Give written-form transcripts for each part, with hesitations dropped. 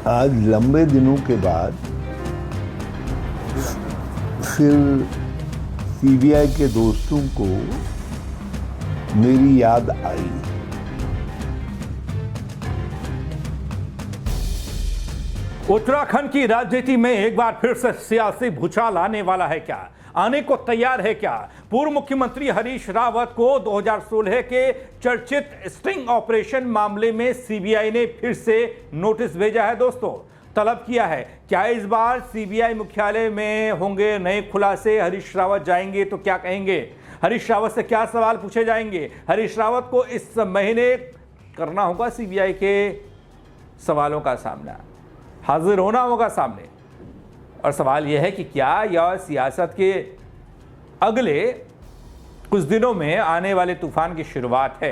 आज लंबे दिनों के बाद फिर सीबीआई के दोस्तों को मेरी याद आई। उत्तराखंड की राजनीति में एक बार फिर से सियासी भूचाल आने वाला है क्या? आने को तैयार है क्या? पूर्व मुख्यमंत्री हरीश रावत को 2016 के चर्चित स्टिंग ऑपरेशन मामले में सीबीआई ने फिर से नोटिस भेजा है। दोस्तों, तलब किया है क्या इस बार सीबीआई मुख्यालय में होंगे नए खुलासे? हरीश रावत जाएंगे तो क्या कहेंगे? हरीश रावत से क्या सवाल पूछे जाएंगे? हरीश रावत को इस महीने करना होगा सीबीआई के सवालों का सामना, हाजिर होना होगा सामने। और सवाल यह है कि क्या यह सियासत के अगले कुछ दिनों में आने वाले तूफान की शुरुआत है?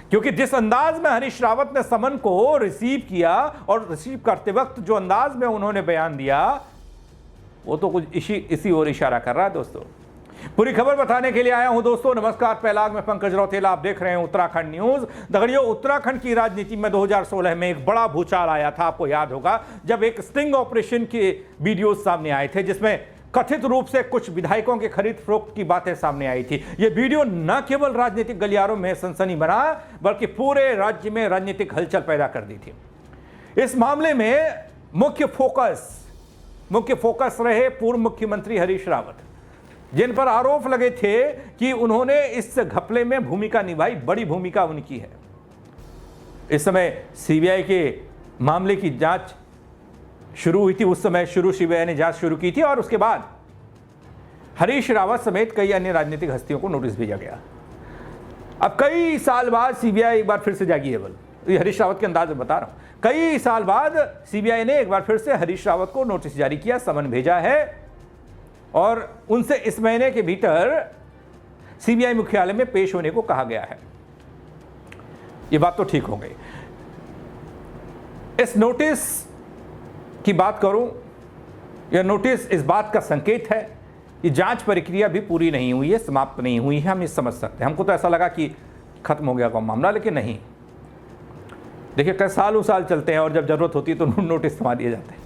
क्योंकि जिस अंदाज में हरीश रावत ने समन को रिसीव किया और रिसीव करते वक्त जो अंदाज में उन्होंने बयान दिया, वो तो कुछ इसी ओर इशारा कर रहा है। दोस्तों, पूरी खबर बताने के लिए आया हूं। दोस्तों नमस्कार, पहलाग में पंकज रौतेला, आप देख रहे हैं उत्तराखंड न्यूज। दगड़ियों, उत्तराखंड की राजनीति में 2016 में एक बड़ा भूचाल आया था, आपको याद होगा, जब एक स्टिंग ऑपरेशन के वीडियो सामने आए थे जिसमें कथित रूप से कुछ विधायकों के खरीद फरोख्त की बातें सामने आई थी। यह वीडियो न केवल राजनीतिक गलियारों में सनसनी बना, बल्कि पूरे राज्य में राजनीतिक हलचल पैदा कर दी थी। इस मामले में मुख्य फोकस रहे पूर्व मुख्यमंत्री हरीश रावत, जिन पर आरोप लगे थे कि उन्होंने इस घपले में भूमिका निभाई, बड़ी भूमिका उनकी है। इस समय सीबीआई के मामले की जांच शुरू हुई थी, उस समय सीबीआई ने जांच शुरू की थी और उसके बाद हरीश रावत समेत कई अन्य राजनीतिक हस्तियों को नोटिस भेजा गया। अब कई साल बाद सीबीआई एक बार फिर से जागी है। ये हरीश रावत के अंदाज में बता रहा हूं। कई साल बाद सीबीआई ने एक बार फिर से हरीश रावत को नोटिस जारी किया, समन भेजा है और उनसे इस महीने के भीतर सीबीआई मुख्यालय में पेश होने को कहा गया है। यह बात तो ठीक हो गई। इस नोटिस की बात करूं, यह नोटिस इस बात का संकेत है कि जांच प्रक्रिया भी पूरी नहीं हुई है, समाप्त नहीं हुई है। हम ये समझ सकते हैं। हमको तो ऐसा लगा कि खत्म हो गया का मामला, लेकिन नहीं। देखिए, कई सालों साल चलते हैं और जब जरूरत होती है तो नोटिस थमा दिए जाते हैं।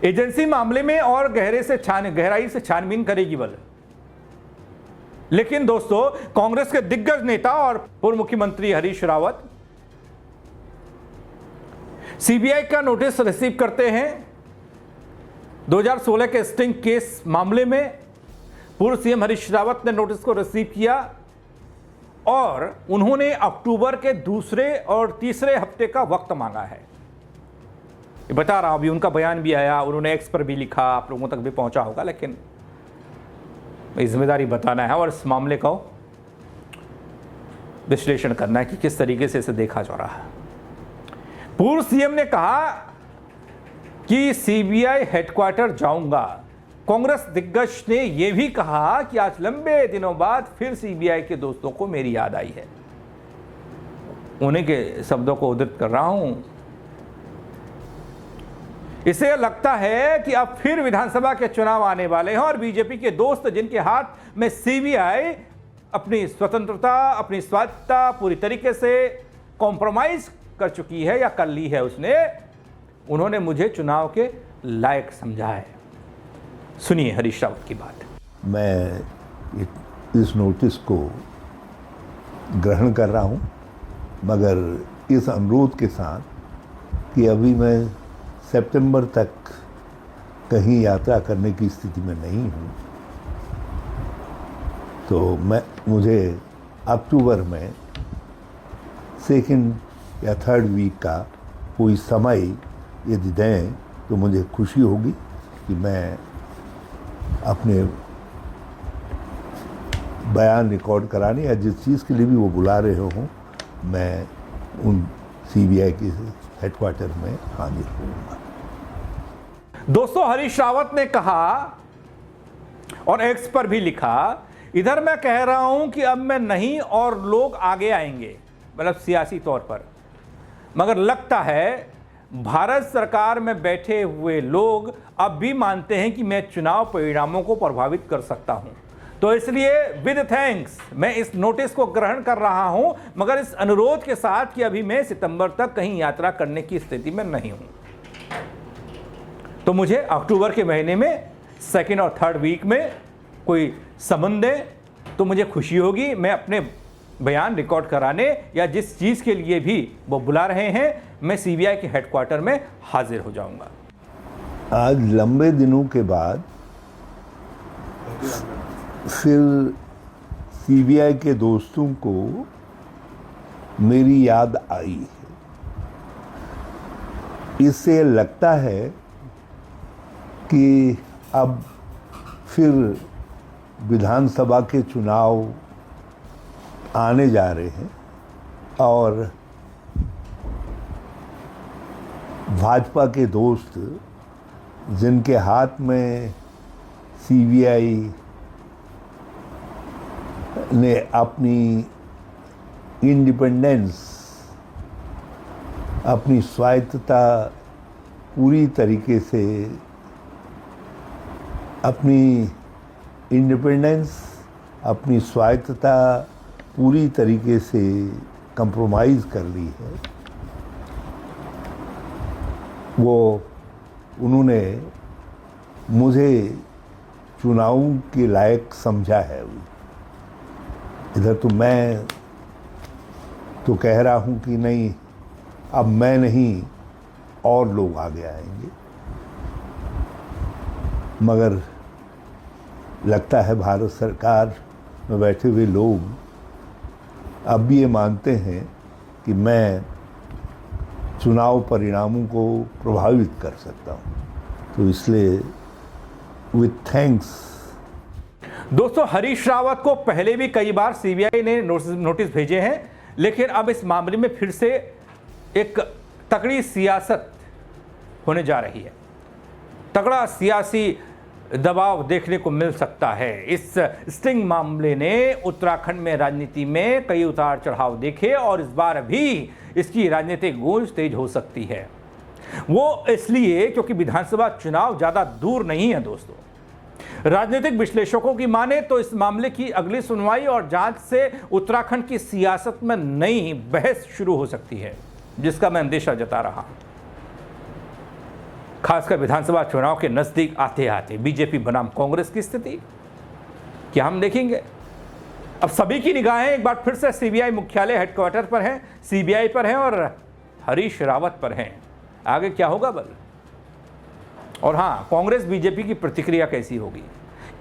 एजेंसी मामले में और गहराई से छानबीन करेगी बल। लेकिन दोस्तों, कांग्रेस के दिग्गज नेता और पूर्व मुख्यमंत्री हरीश रावत सीबीआई का नोटिस रिसीव करते हैं। 2016 के स्टिंग केस मामले में पूर्व सीएम हरीश रावत ने नोटिस को रिसीव किया और उन्होंने अक्टूबर के दूसरे और तीसरे हफ्ते का वक्त मांगा है। बता रहा हूं, अभी उनका बयान भी आया, उन्होंने एक्स पर भी लिखा, आप लोगों तक भी पहुंचा होगा, लेकिन जिम्मेदारी बताना है और इस मामले का विश्लेषण करना है कि किस तरीके से इसे देखा जा रहा है। पूर्व सीएम ने कहा कि सीबीआई हेडक्वार्टर जाऊंगा। कांग्रेस दिग्गज ने यह भी कहा कि आज लंबे दिनों बाद फिर सीबीआई के दोस्तों को मेरी याद आई है। उन्हीं के शब्दों को उद्धृत कर रहा हूं। इसे लगता है कि अब फिर विधानसभा के चुनाव आने वाले हैं और बीजेपी के दोस्त, जिनके हाथ में सीबीआई अपनी स्वतंत्रता, अपनी स्वायत्तता पूरी तरीके से कॉम्प्रोमाइज कर चुकी है या कर ली है उन्होंने मुझे चुनाव के लायक समझा है। सुनिए हरीश रावत की बात। मैं इस नोटिस को ग्रहण कर रहा हूं, मगर इस अनुरोध के साथ कि अभी मैं सितंबर तक कहीं यात्रा करने की स्थिति में नहीं हूं, तो मुझे अक्टूबर में सेकंड या थर्ड वीक का कोई समय यदि दें तो मुझे खुशी होगी कि मैं अपने बयान रिकॉर्ड कराने या जिस चीज़ के लिए भी वो बुला रहे हों, मैं उन सीबीआई के हेडक्वार्टर में हाजिर होऊंगा। दोस्तों, हरीश रावत ने कहा और एक्स पर भी लिखा, इधर मैं कह रहा हूं कि अब मैं नहीं और लोग आगे आएंगे, मतलब सियासी तौर पर, मगर लगता है भारत सरकार में बैठे हुए लोग अब भी मानते हैं कि मैं चुनाव परिणामों को प्रभावित कर सकता हूं। तो इसलिए विद थैंक्स मैं इस नोटिस को ग्रहण कर रहा हूं, मगर इस अनुरोध के साथ कि अभी मैं सितंबर तक कहीं यात्रा करने की स्थिति में नहीं हूं। तो मुझे अक्टूबर के महीने में 2nd और 3rd वीक में कोई समन दे तो मुझे खुशी होगी। मैं अपने बयान रिकॉर्ड कराने या जिस चीज़ के लिए भी वो बुला रहे हैं, मैं सीबीआई के हेडक्वार्टर में हाजिर हो जाऊंगा। आज लंबे दिनों के बाद फिर सीबीआई के दोस्तों को मेरी याद आई है। इससे लगता है कि अब फिर विधानसभा के चुनाव आने जा रहे हैं और भाजपा के दोस्त जिनके हाथ में सीबीआई ने अपनी इंडिपेंडेंस, अपनी स्वायत्तता पूरी तरीके से, अपनी इंडिपेंडेंस, अपनी स्वायत्तता पूरी तरीके से कंप्रोमाइज़ कर ली है, उन्होंने मुझे चुनाव के लायक समझा है। इधर तो मैं तो कह रहा हूँ कि नहीं, अब मैं नहीं और लोग आगे आएंगे, मगर लगता है भारत सरकार में बैठे हुए लोग अब भी ये मानते हैं कि मैं चुनाव परिणामों को प्रभावित कर सकता हूँ। तो इसलिए विथ थैंक्स। दोस्तों, हरीश रावत को पहले भी कई बार सीबीआई ने नोटिस भेजे हैं, लेकिन अब इस मामले में फिर से एक तगड़ी सियासत होने जा रही है। तगड़ा सियासी दबाव देखने को मिल सकता है। इस स्टिंग मामले ने उत्तराखंड में राजनीति में कई उतार चढ़ाव देखे और इस बार भी इसकी राजनीतिक गूंज तेज हो सकती है। वो इसलिए क्योंकि विधानसभा चुनाव ज़्यादा दूर नहीं है। दोस्तों, राजनीतिक विश्लेषकों की माने तो इस मामले की अगली सुनवाई और जांच से उत्तराखंड की सियासत में नई बहस शुरू हो सकती है, जिसका मैं अंदेशा जता रहा हूं। खासकर विधानसभा चुनाव के नजदीक आते आते बीजेपी बनाम कांग्रेस की स्थिति क्या हम देखेंगे। अब सभी की निगाहें एक बार फिर से सीबीआई मुख्यालय हेडक्वार्टर पर हैं, सीबीआई पर हैं और हरीश रावत पर हैं। आगे क्या होगा बल? और हाँ, कांग्रेस बीजेपी की प्रतिक्रिया कैसी होगी?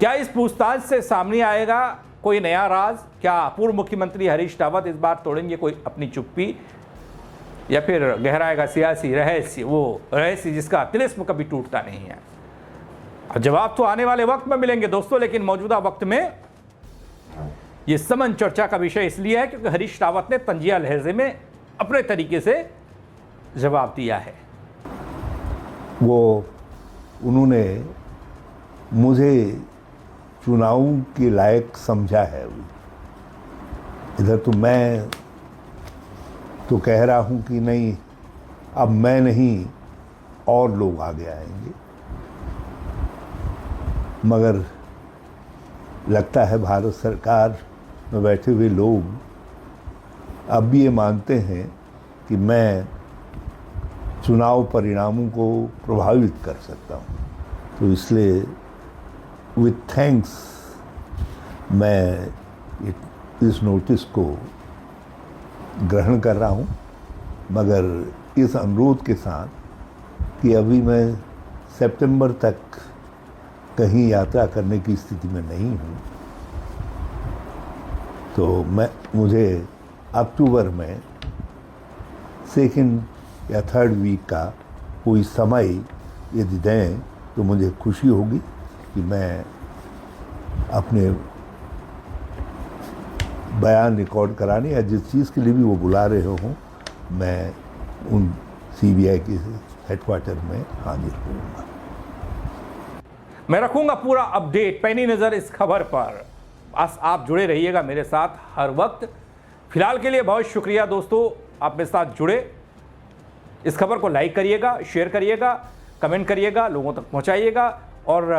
क्या इस पूछताछ से सामने आएगा कोई नया राज? क्या पूर्व मुख्यमंत्री हरीश रावत इस बार तोड़ेंगे कोई अपनी चुप्पी, या फिर गहराएगा सियासी रहस्य, वो रहस्य जिसका तिलिस्म कभी टूटता नहीं है? जवाब तो आने वाले वक्त में मिलेंगे दोस्तों, लेकिन मौजूदा वक्त में यह समन चर्चा का विषय इसलिए है क्योंकि हरीश रावत ने तंजिया लहजे में अपने तरीके से जवाब दिया है। उन्होंने मुझे चुनाव के लायक समझा है। इधर तो मैं तो कह रहा हूँ कि नहीं, अब मैं नहीं और लोग आगे आएंगे, मगर लगता है भारत सरकार में बैठे हुए लोग अब भी ये मानते हैं कि मैं चुनाव परिणामों को प्रभावित कर सकता हूँ। तो इसलिए विथ थैंक्स मैं इस नोटिस को ग्रहण कर रहा हूँ, मगर इस अनुरोध के साथ कि अभी मैं सितंबर तक कहीं यात्रा करने की स्थिति में नहीं हूँ, तो मुझे अक्टूबर में 2nd या 3rd वीक का कोई समय यदि दें तो मुझे खुशी होगी कि मैं अपने बयान रिकॉर्ड कराने या जिस चीज़ के लिए भी वो बुला रहे हों, मैं उन सीबीआई के हेडक्वार्टर में हाजिर होऊंगा। मैं रखूंगा पूरा अपडेट, पैनी नज़र इस खबर पर। बस आप जुड़े रहिएगा मेरे साथ हर वक्त। फिलहाल के लिए बहुत शुक्रिया दोस्तों, आप मेरे साथ जुड़े। इस खबर को लाइक करिएगा, शेयर करिएगा, कमेंट करिएगा, लोगों तक पहुंचाइएगा। और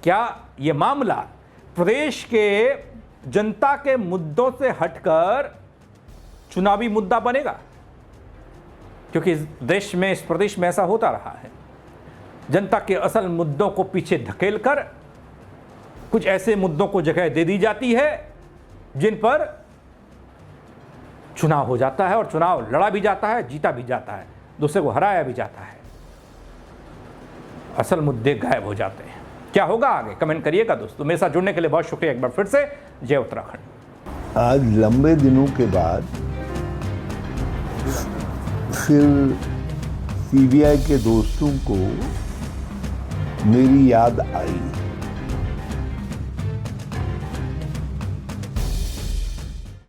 क्या ये मामला प्रदेश के जनता के मुद्दों से हटकर चुनावी मुद्दा बनेगा? क्योंकि इस देश में, इस प्रदेश में ऐसा होता रहा है। जनता के असल मुद्दों को पीछे धकेलकर कुछ ऐसे मुद्दों को जगह दे दी जाती है जिन पर चुनाव हो जाता है, और चुनाव लड़ा भी जाता है, जीता भी जाता है, दूसरे को हराया भी जाता है। असल मुद्दे गायब हो जाते हैं। क्या होगा आगे, कमेंट करिएगा दोस्तों। मेरे साथ जुड़ने के लिए बहुत शुक्रिया एक बार फिर से। जय उत्तराखंड। आज लंबे दिनों के बाद फिर सीबीआई के दोस्तों को मेरी याद आई।